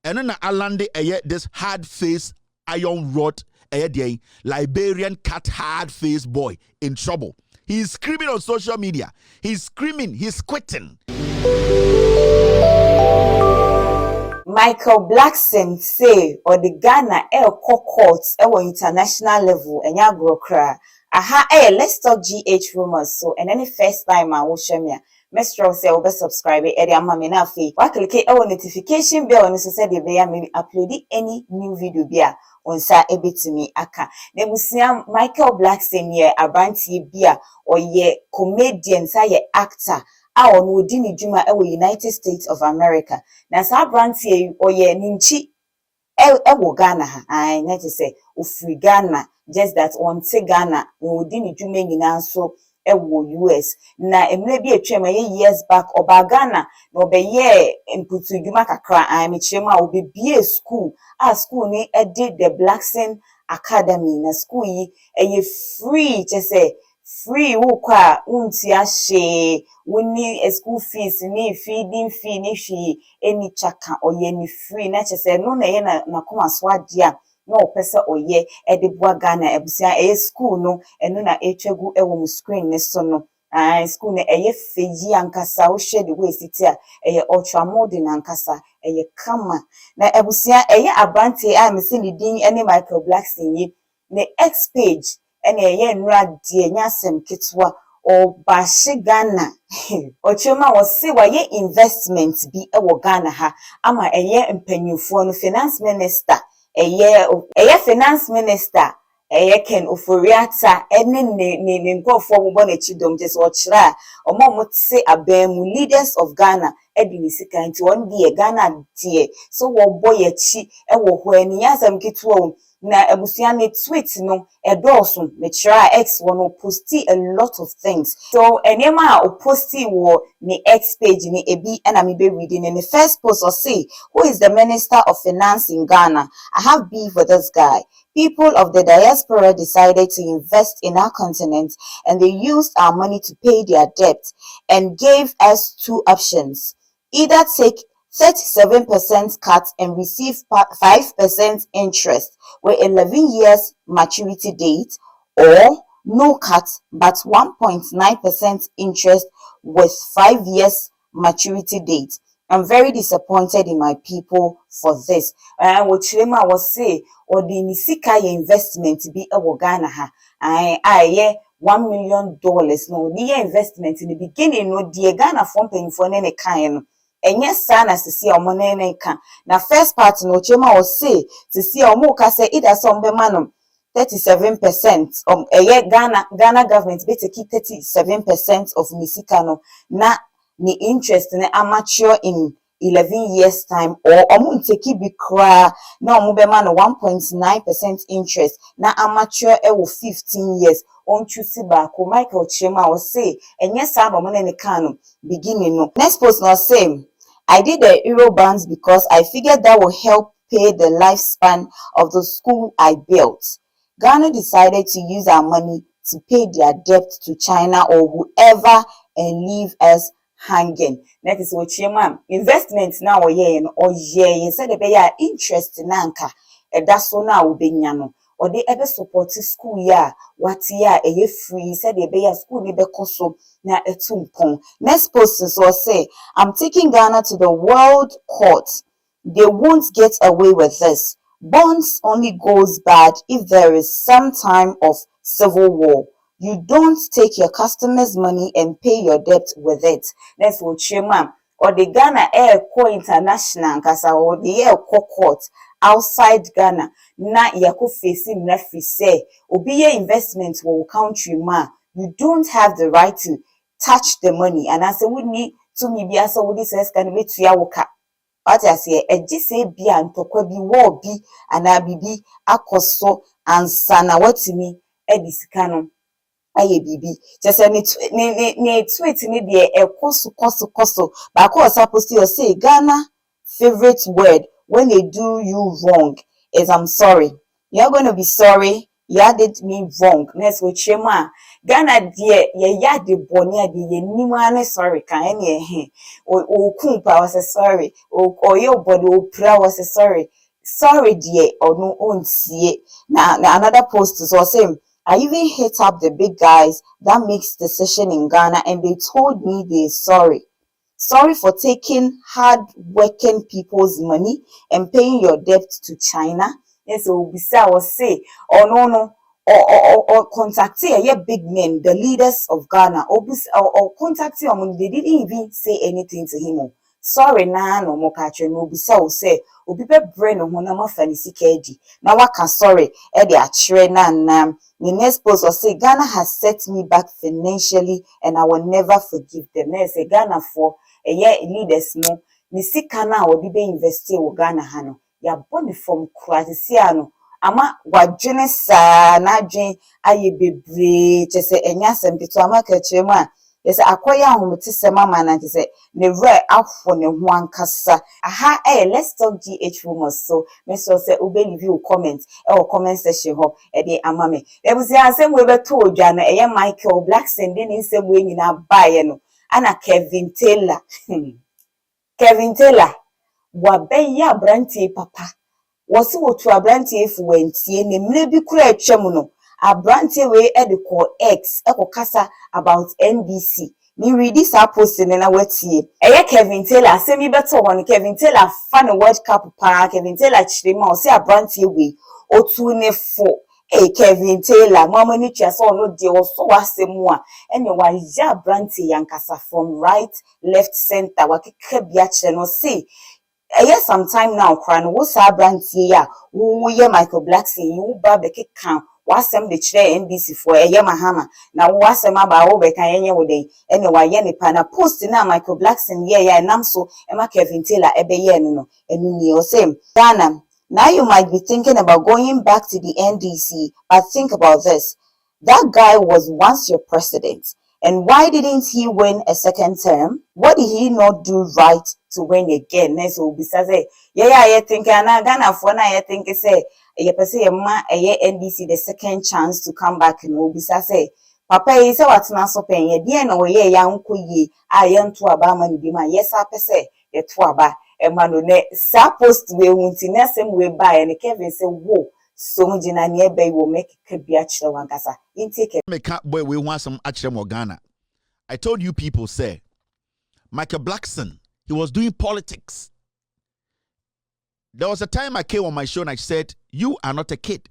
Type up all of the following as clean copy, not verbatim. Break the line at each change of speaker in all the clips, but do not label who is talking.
and then alande this hard face iron rod Liberian cat hard face boy in trouble. He's screaming on social media. He's screaming, he's quitting.
Michael Blackson say or the Ghana courts international level and yagrokra. Aha, let's talk GH rumors. So, and any first time I will show me. Mestro say obe subscribe mami na fe. Wa click notification bell on so say the bear maybe upload any new video bia on sa ebetimi aka. Nebusia Michael Blackson ye abanti bia or ye comedian sa ye actor. A on wodi ni dwuma United States of America. Na sa branti or ye ninchi ewo Ghana ha. I need to say ufri Ghana, just that on te Ghana wodi ni dwuma nyina so ewo US na emre bi etwem years back oba Ghana no be ye imputu dwuma kakra me chema obi bie school ni did the Blackson Academy na school yi free just say free wo kwa unti ahye woni school fees ni feeding fee ni hwi eni chaka oye ni free na chese no na ye na koma so adia no opese oye de boa Ghana ebusia school no eno na etwegu ewo mu screen ne so no school ne feji ankasa wo hwe de we sitia ultra modern ankasa kama na ebusia abante a mesi ni din ene Michael Blackson yi ne X page ene nra die nyasem ketwa o bashi Ghana ochema wose waye investment bi ewo Ghana ha ama mpanyufo no finance minister finance minister Ken Oforiata ene ne nkofo mo na chidom je so chira omo tse abemu leaders of Ghana edini sika nti won die Ghana die so wo boy chi ewo ho ani yasam kitwo na ebusia ne tweet no edosun me chira X wono posti a lot of things so enema o posti wo ni X page ni ebi na me be reading in the first post or say who is the minister of finance in Ghana. I have beef with this guy. People of the diaspora decided to invest in our continent and they used our money to pay their debt and gave us two options. Either take 37% cut and receive 5% interest with 11 years maturity date, or no cut but 1.9% interest with 5 years maturity date. I'm very disappointed in my people for this. What Chilema was say, or the Nisika investment be a Ghana ha. $1 million. No, the investment in the beginning, no, the Ghana phone paying for any kind. And yes, son, as to see our money can. Now, first part, no, Chema was say, to see our moka say, it has some manum. 37% Ghana government better keep 37% of Nisikano na ni interest in amateur in 11 years time or take be cry na omubema no 1.9% interest na amateur 15 years on choose back Michael Chema was say and yes no money ne can beginning no next post no same I did the Eurobond because I figured that will help pay the lifespan of the school I built. Ghana decided to use our money to pay their debt to China or whoever and leave us hanging. That is what Chema investment now or you said the interest nanka that's so now benyano or they ever support school what free said the school ni bekoso na etumpon. Next post so say I'm taking Ghana to the world court. They won't get away with this. Bonds only goes bad if there is some time of civil war. You don't take your customers' money and pay your debt with it. That's what Chema or the Ghana International kasa or the court outside Ghana na yako facing referee say obiye investment will country ma. You don't have the right to touch the money and as we need to me be as we this can be to yawoka. What I say, say be and tokwa bi wo bi ana bibi akoso and sana watimi edisikano aye bibi just ne tweet ni de koso but I supposed to say Ghana favorite word when they do you wrong is I'm sorry. You're going to be sorry ya did me wrong. Next with Chema. Ghana dear, ya de bonia de ye nimane sorry can any o kumpa was a sorry or your body o pra was a sorry dear or no own see now another post is also same. I even hit up the big guys that makes decision in Ghana and they told me they're sorry. Sorry for taking hard working people's money and paying your debt to China. Yes, so Bisa was say, oh no, or contact yeah, big men, the leaders of Ghana, or contact him, they didn't even say anything to him. Sorry, no more catcher, no Bisa will say, Obi brain of Monama Fancy Kedi. Now what can sorry, Eddie Trena. The next post was say Ghana has set me back financially and I will never forgive them. There's a Ghana for leaders no ni sika na odi be invest wo Ghana ha no ya boni from kwatisia no ama wadwene saa na adwen aye bebre chese enya asempito ama ka chiremu a yese akoya ahomete sema ma na chese ne re afo ne ho ankasa aha let's talk GH rumors so me so say obe review comment comment section ho de ama me ebusi asem we beto odwa no Michael Blackson de ni nsem we nyina baaye no ana Kevin Taylor wabeya abrantie papa wose wotu abrantie fuwentie ne mre bi kura atwam no abrantie we ediko X ekokasa about NBC me read this post na watie Kevin Taylor asemi beto won Kevin Taylor fan World Cup pa Kevin Taylor chirema o se abrantie we otu ne fo Kevin Taylor mama ni twa so no de so wasemu a ene wa ya branti yankasa from right left center wakeka bia kire no say sometime now kran wo sa branti ya wo ye Michael Blackson you ba be keka wasem de kire NBC for mahama na wo wasem aba wo be kan yenye wo den ene wa ye nipa na post na Michael Blackson ye nam so ema Kevin Taylor ebe ye no enu ni o same Ghana. Now you might be thinking about going back to the NDC, but think about this. That guy was once your president. And why didn't he win a second term? What did he not do right to win again? So besides I think Ghana for I think say NDC the second chance to come back and besides Papa is what's not so paying ye dear no ye young ye I am to abama ni bima yes I say ye twaba emano ne sa post we wunti na sem we buy and Kevin say wo so mujina nearby will make kebia chile wankasa intake
make boy we want some actually Ghana. I told you people say Michael Blackson, he was doing politics. There was a time I came on my show and I said, you are not a kid.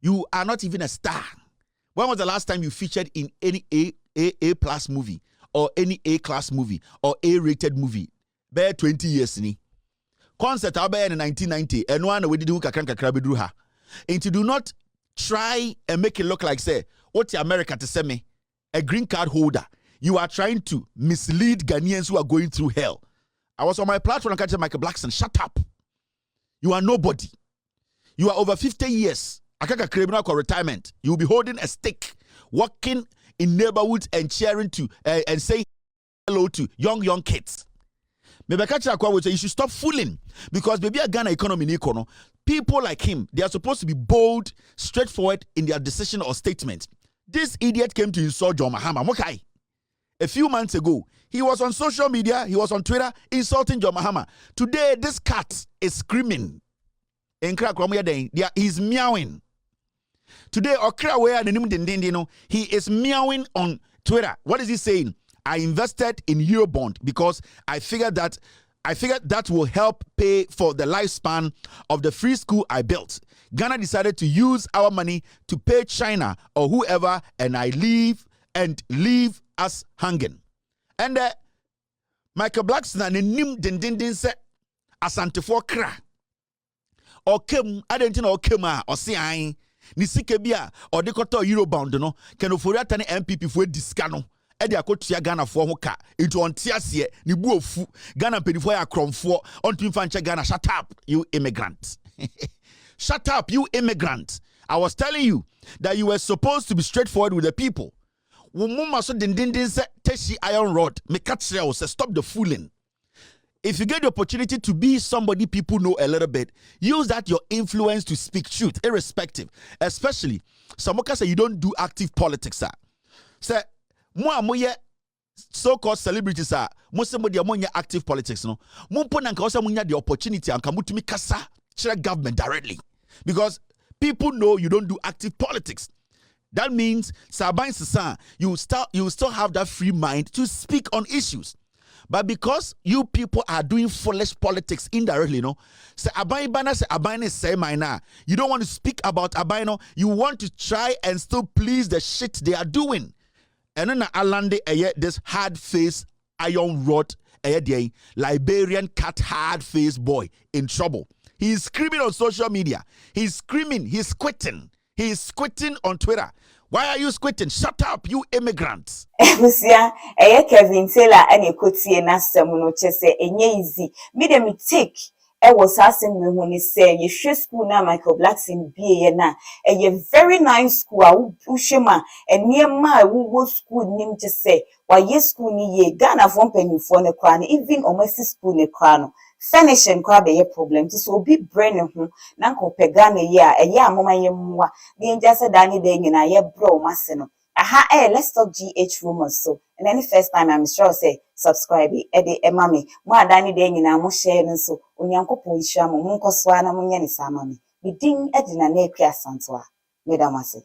You are not even a star. When was the last time you featured in any A plus movie or any A class movie or A rated movie? Bear 20 years ni. Concert in 1990 and one we did kakra bedru ha. And to do not try and make it look like say what America to say me a green card holder. You are trying to mislead Ghanaians who are going through hell. I was on my platform and catch Michael Blackson. Shut up. You are nobody. You are over 50 years. Akaka criminal retirement. You will be holding a stick, walking in neighborhoods and cheering to and saying hello to young kids. Maybe you should stop fooling because maybe a Ghana economy people like him, they are supposed to be bold, straightforward in their decision or statement. This idiot came to insult John Mahama. Okay. A few months ago, he was on social media, he was on Twitter insulting John Mahama. Today, this cat is screaming. He's meowing. Today, he is meowing on Twitter. What is he saying? I invested in Eurobond because I figured that will help pay for the lifespan of the free school I built. Ghana decided to use our money to pay China or whoever, and I leave us hanging. And Michael Blackson and nim din se asante for kra. Or kem adentina or kema or sian ni sike bia or dekoto Eurobond no ken ofori atane MPP for discano. Edi akotua Ghana for ho ka into ontiasie ni bu ofu Ghana pedifo ya kromfo onto mfa Ghana. Shut up you immigrant. Shut up you immigrant. I was telling you that you were supposed to be straightforward with the people. Wumuma so din se teshi iron rod me catch say stop the fooling. if you get the opportunity to be somebody people know a little bit, use that your influence to speak truth, irrespective. Especially, some say you don't do active politics. Say, moye so-called celebrities are most somebody among active politics. No, mumpon and cause the opportunity and come to me kasa share government directly because people know you don't do active politics. That means you still have that free mind to speak on issues. But because you people are doing foolish politics indirectly, say Abaibana say Abaine say mina. You don't want to speak about Abaino. You want to try and still please the shit they are doing. And then Alande this hard face iron rod Liberian cat hard face boy in trouble. He's screaming on social media. He's screaming. He's quitting. He's quitting on Twitter. Why are you quitting? Shut up, you immigrants.
Ebusia, Kevin Taylor and Ekoti and Asamuno Chese, easy. Me take. Was asking me when he say you should school now, Michael Blackson be na a very nice school, Ushema, and near my who school name just say, why yes school ni ye Ghana from penny for the crown, even almost school ne crown. Finish and crab a problem. This will be brain home. Nanko Pegana ya a ya mama yemwa. The just a danny dang and I ye bro masseno. Aha, let's talk GH rumors. So, and any first time I'm sure say subscribe Eddie Emami. More danny dang and I'm sharing and so Unyanko Poisham, Munko Swana Munyani Samami. Be ding Edina Nepia Santua. Medamasi.